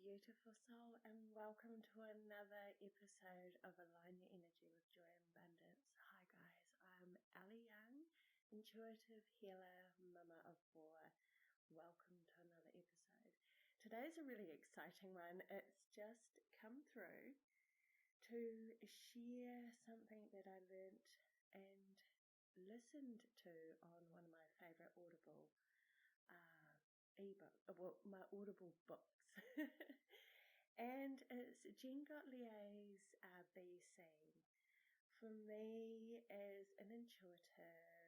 beautiful soul, and welcome to another episode of Align Your Energy with Joy and Abundance. Hi guys, I'm AleyAley Young, intuitive healer, mama of four. Welcome to another episode. Today's a really exciting one. It's just come through to share something that I learnt and listened to on one of my favorite Audible my Audible books. And it's Jen Gottlieb's Be Seen. For me, as an intuitive,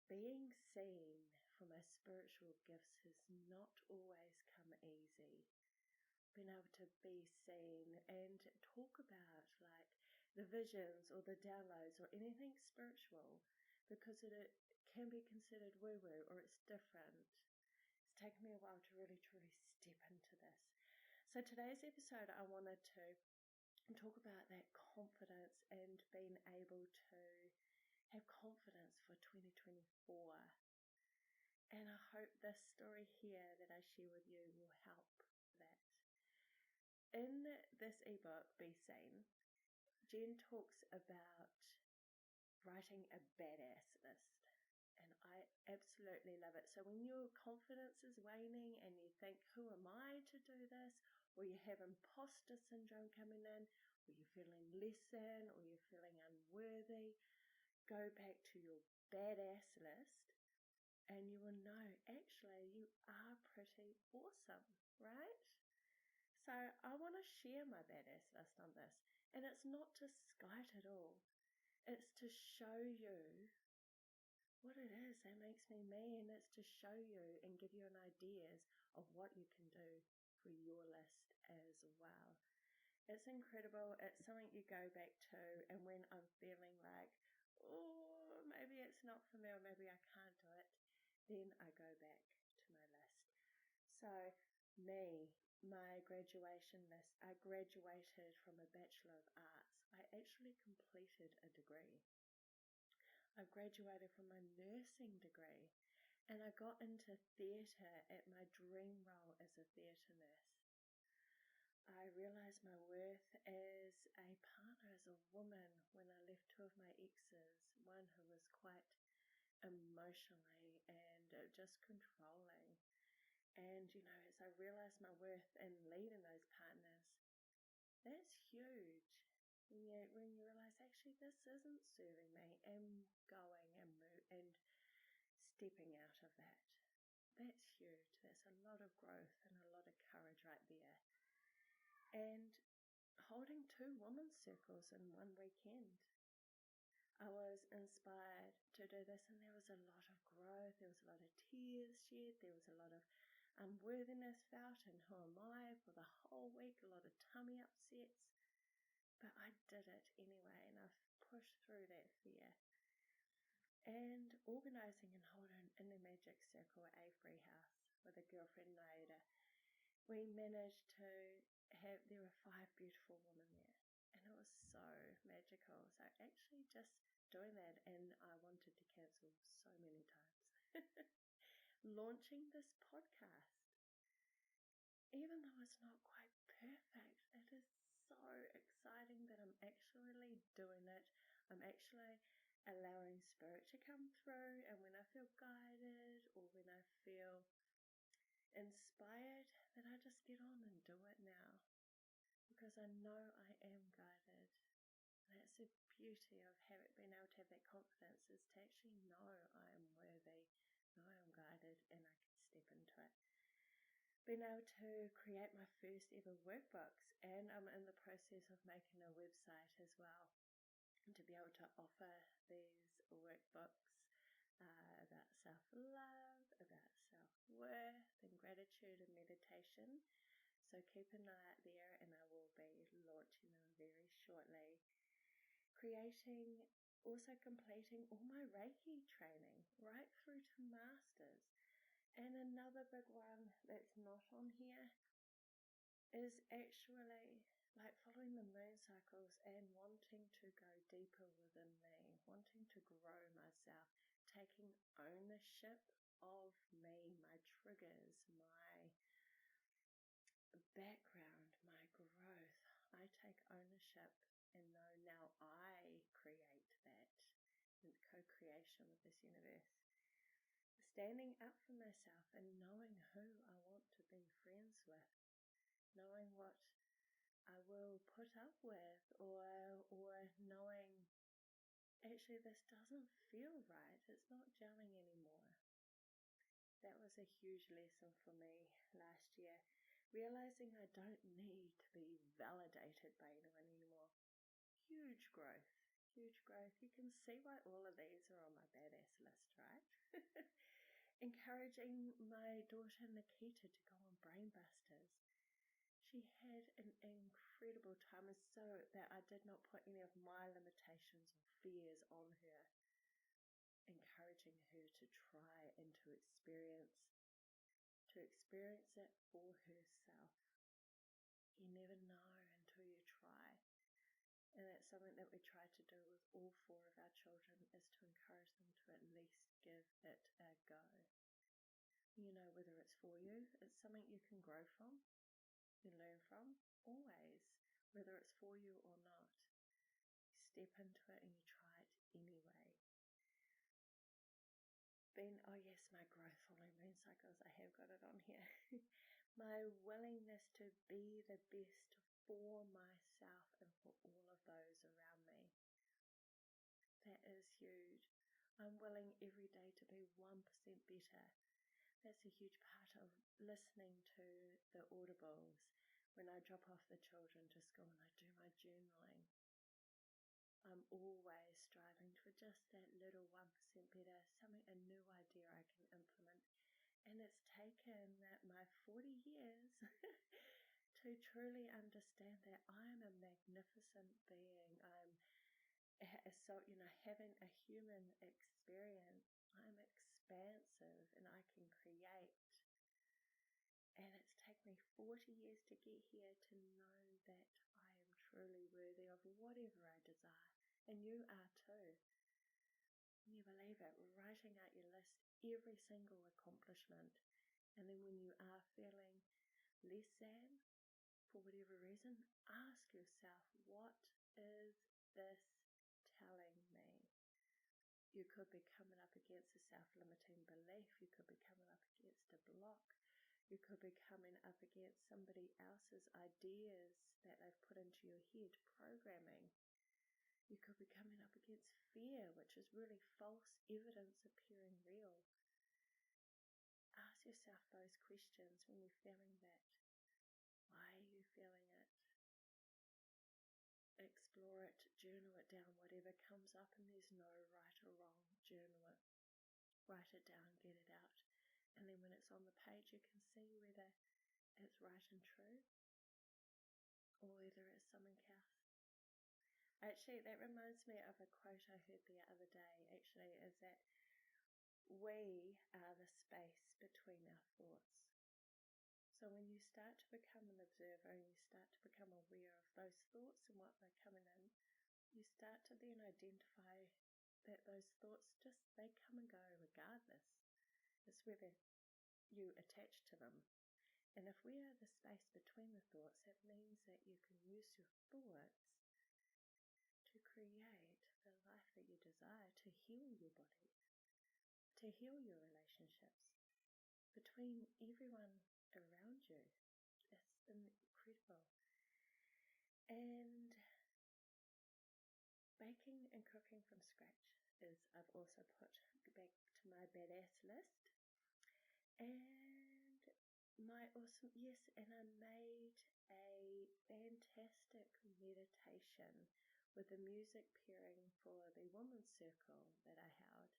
being seen for my spiritual gifts has not always come easy. Being able to be seen and talk about like the visions or the downloads or anything spiritual, because it can be considered woo-woo or it's different. It's taken me a while to really truly step into this. So today's episode, I wanted to talk about that confidence and being able to have confidence for 2024. And I hope this story here that I share with you will help that. In this ebook, Be Seen, Jen talks about writing a badass list. And I absolutely love it. So when your confidence is waning and you think, who am I to do this? Or you have imposter syndrome coming in, or you're feeling less than, or you're feeling unworthy, go back to your badass list and you will know, actually, you are pretty awesome, right? So I want to share my badass list on this. And it's not to skite at all. It's to show you what it is that makes me me, and it's to show you and give you an ideas of what you can do for your list as well. It's incredible. It's something you go back to, and when I'm feeling like, oh, maybe it's not for me or maybe I can't do it, then I go back to my list. So me, my graduation list, I graduated from a Bachelor of Arts. I actually completed a degree. I graduated from my nursing degree, and I got into theatre at my dream role as a theatre nurse. I realised my worth as a partner, as a woman, when I left two of my exes, one who was quite emotionally and just controlling. And, as I realised my worth in leaving those partners, that's huge. When you realise, actually, this isn't serving me, and going and stepping out of that. That's huge. That's a lot of growth and a lot of courage right there. And holding 2 women's circles in one weekend. I was inspired to do this, and there was a lot of growth. There was a lot of tears shed. There was a lot of unworthiness felt, and who am I for the whole week, a lot of tummy upsets. But I did it anyway, and I've pushed through that fear. And organising and holding in the magic circle at Avery House with a girlfriend, Naida, we managed to have, there were 5 beautiful women there. And it was so magical. So actually just doing that, and I wanted to cancel so many times. Launching this podcast, even though it's not quite perfect, it is so exciting that I'm actually doing it. I'm actually allowing spirit to come through, and when I feel guided or when I feel inspired, then I just get on and do it now, because I know I am guided. And that's the beauty of being able to have that confidence, is to actually know I am worthy, know I am guided, and I can step into it. Being able to create my first ever workbooks, and I'm in the process of making a website as well, to be able to offer these workbooks about self-love, about self-worth and gratitude and meditation. So keep an eye out there, and I will be launching them very shortly. Completing all my Reiki training right through to Masters. And another big one that's not on here is actually like following the moon cycles and wanting to go deeper within me, wanting to grow myself, taking ownership of me, my triggers, my relationship and know now I create that in co-creation with this universe. Standing up for myself and knowing who I want to be friends with, knowing what I will put up with, or knowing actually this doesn't feel right, it's not gelling anymore. That was a huge lesson for me last year, realizing I don't need to be validated by anyone anymore. Huge growth. You can see why all of these are on my badass list, right? Encouraging my daughter Nikita to go on Brainbusters. She had an incredible time, and so that I did not put any of my limitations or fears on her. Encouraging her to try and to experience it for herself. You never know until you try. And that's something that we try to do with all 4 of our children, is to encourage them to at least give it a go. You know, whether it's for you, it's something you can grow from, you learn from, always, whether it's for you or not. You step into it and you try it anyway. Then, oh yes, my growth following moon cycles, I have got it on here. My willingness to be the best for myself and for all of those around me. That is huge. I'm willing every day to be 1% better. That's a huge part of listening to the audibles when I drop off the children to school and I do my journaling. I'm always striving for just that little 1% better, a new idea I can implement. And it's taken my 40 years to truly understand that I'm a magnificent being. Having a human experience, I'm expansive and I can create. And it's taken me 40 years to get here to know that I am truly worthy of whatever I desire. And you are too. Can you believe it? Writing out your list, every single accomplishment. And then when you are feeling less than, for whatever reason, ask yourself, what is this telling me? You could be coming up against a self-limiting belief. You could be coming up against a block. You could be coming up against somebody else's ideas that they've put into your head, programming. You could be coming up against fear, which is really false evidence appearing real. Ask yourself those questions when you're feeling that. Why are you feeling it? Explore it, journal it down, whatever comes up, and there's no right or wrong. Journal it. Write it down, get it out. And then when it's on the page, you can see whether it's right and true or whether it's something else. Actually, that reminds me of a quote I heard the other day, is that we are the space between our thoughts. So when you start to become an observer and you start to become aware of those thoughts and what they're coming in, you start to then identify that those thoughts they come and go regardless. It's whether you attach to them. And if we are the space between the thoughts, that means that you can use your thoughts to create the life that you desire, to heal your body, to heal your relationships between everyone around you. It's incredible. And baking and cooking from scratch I've also put back to my badass list. And and I made a fantastic meditation with the music pairing for the women's circle that I held.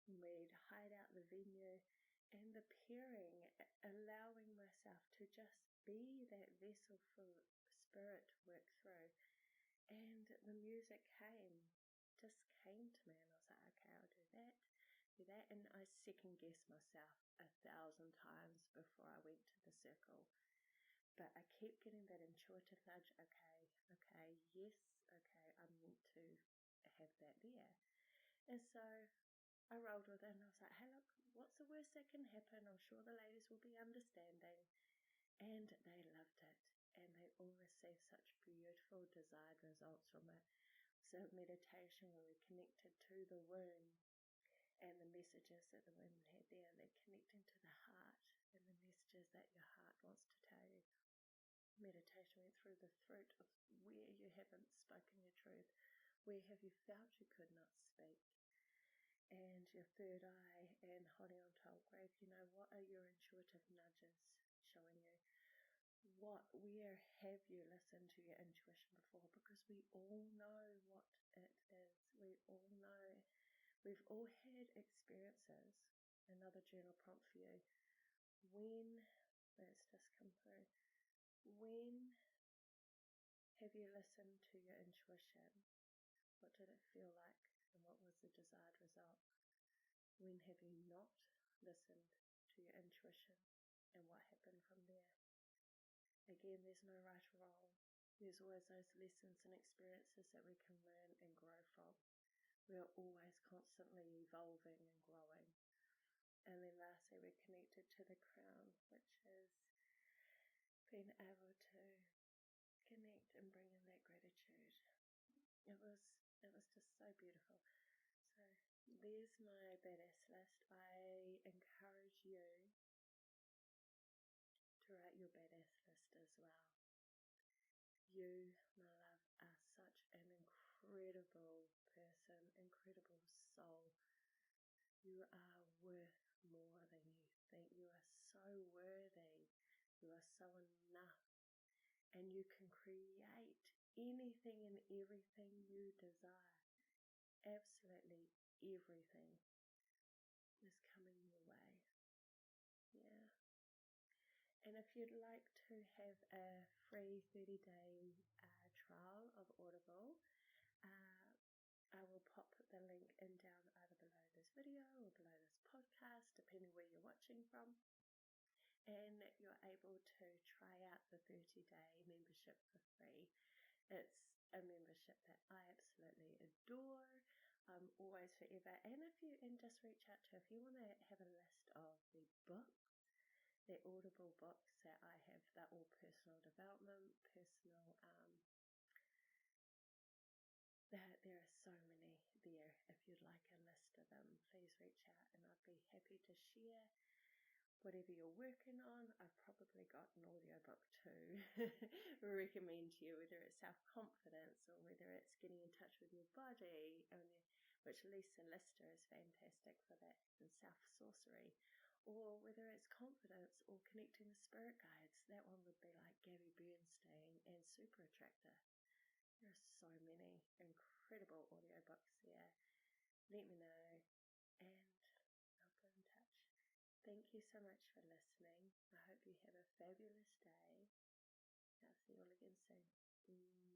We'd hide out the venue, and the pairing, allowing myself to just be that vessel for spirit to work through. And the music just came to me, and I was like, okay, I'll do that. And I second-guessed myself 1,000 times before I went to the circle. But I kept getting that intuitive nudge, okay, yes, okay, I'm meant to have that there. And so I rolled with it, and I was like, hey, look, what's the worst that can happen? I'm sure the ladies will be understanding. And they loved it. And they all receive such beautiful desired results from it. So meditation where we're connected to the womb and the messages that the womb had there, they're connecting to the heart and the messages that your heart wants to tell you. Meditation went through the throat of where you haven't spoken your truth, where have you felt you could not speak, and your third eye and holding on to old grave. What are your intuitive nudges showing you? Where have you listened to your intuition before? Because we all know what it is. We all know. We've all had experiences. Another journal prompt for you. Let's just come through. When have you listened to your intuition? What did it feel like? And what was the desired result? When have you not listened to your intuition? And what happened from there? Again, there's no right or wrong. There's always those lessons and experiences that we can learn and grow from. We are always constantly evolving and growing. And then lastly, we're connected to the crown, which is being able to connect and bring in that gratitude. It was just so beautiful. So there's my badass list. I encourage you to write your badass list as well. You, my love, are such an incredible person, incredible soul. You are worth more than you think. You are so worthy. You are so enough. And you can create anything and everything you desire. Absolutely everything is coming your way. Yeah. And if you'd like to have a free 30-day trial of Audible, I will pop the link in down either below this video or below this podcast, depending where you're watching from. And you're able to try out the 30-day membership for free. It's a membership that I absolutely adore, always forever. And just reach out to, if you want to have a list of the books, the Audible books that I have, they're all personal development, there are so many there. If you'd like a list of them, please reach out and I'd be happy to share whatever you're working on. I've probably got an audiobook to recommend to you, whether it's self-confidence or whether it's getting in touch with your body, which Lisa Lister is fantastic for that, and self-sorcery, or whether it's confidence or connecting with spirit guides. That one would be like Gabby Bernstein and Super Attractor. There are so many incredible audiobooks there. Let me know and I'll get in touch. Thank you so much for listening. I hope you have a fabulous day. I'll see you all again soon.